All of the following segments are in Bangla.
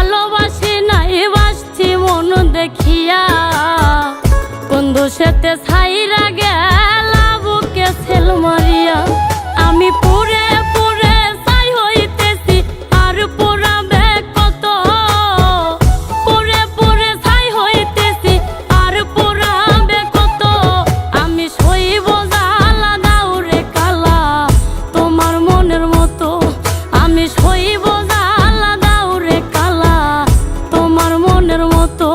ভালোবাসি নাই বাসছি মন দেখিয়া, কোন দোষেতে ছাইরা গেলা বুকে ছেল মারিয়া। আমি পুরে পুরে ছাই হইতেছি আর পোড়াবে কত, পুরে পুরে ছাই হইতেছি আর পোড়াবে কত। আমি সইব জ্বালা দাও রে কালা তোমার মনের মতো, আমি সইব জ্বালা দাও রে কালা তোমার মনের মতো।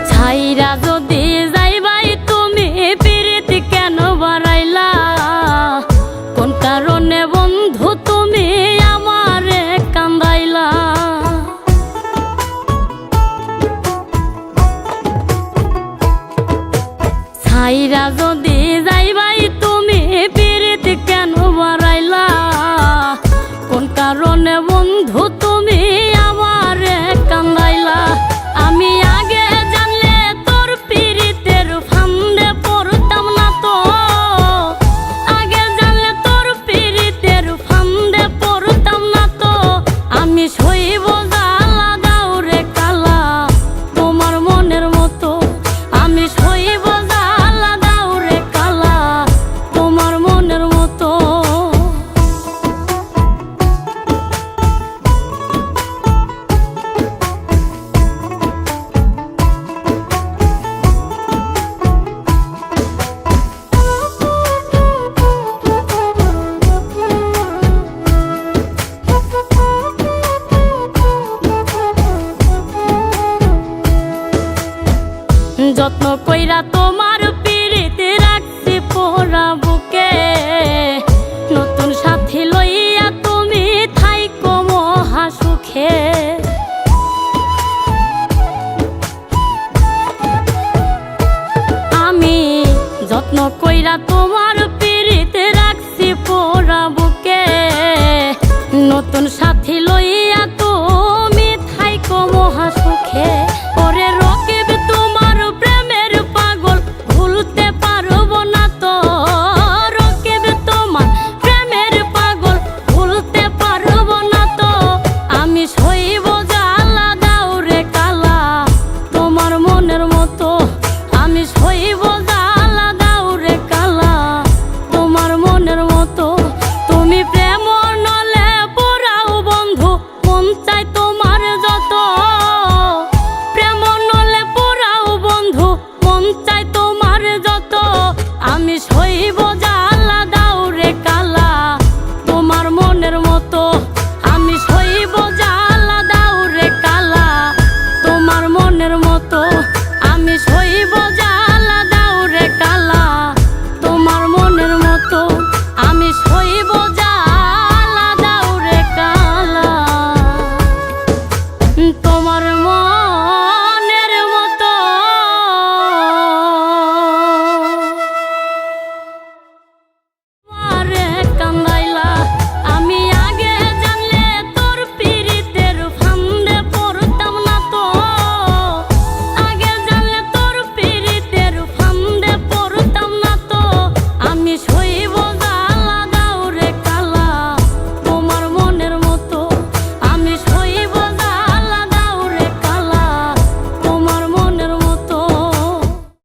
ছাইরা যদি যাইবাই তুমি পিরিত কেন বাড়াইলা, কোন কারণে বন্ধু তুমি আমারে কান্দাইলা। ছাইরা যদি যাইবাই তুমি পিরিত কেন বাড়াইলা, কোন কারণে বন্ধু তুমি আমারে কান্দাইলা। আমি আগে জানলে তোর পিরিতের ফান্দে পড়তাম না তো, আগে জানলে তোর পিরিতের ফান্দে পড়তাম না তো। আমি সইব জ্বালা দাও রে কালা তোমার মনের মতো, আমি সইব জ্বালা দাও রে কালা তোমার মনের মতো। যত্ন কইরা তোমার পিরিতে রাখছি পোড়া বুকে, নতুন সাথী লইয়া তুমি থাইকো মহা সুখে। আমি যত্ন কইরা তোমার পিরিতে রাখছি পোড়া বুকে, নতুন সাথী লইয়া তুমি থাইকো মহা সুখে। ওরে রকিব তোমার প্রেমের পাগল ভুলতে পারবো না তো, রকিব তোমার প্রেমের পাগল ভুলতে পারবো না তো। আমি সইব জ্বালা দাও রে কালা তোমার মনের মতো, আমি সইব জ্বালা দাও রে কালা তোমার মনের মতো। তুমি প্রেম নলে পোড়াও বন্ধু মন চাই তোমার যত, প্রেম নলে পোড়াও বন্ধু মন চাই তোমার যত। আমি সইব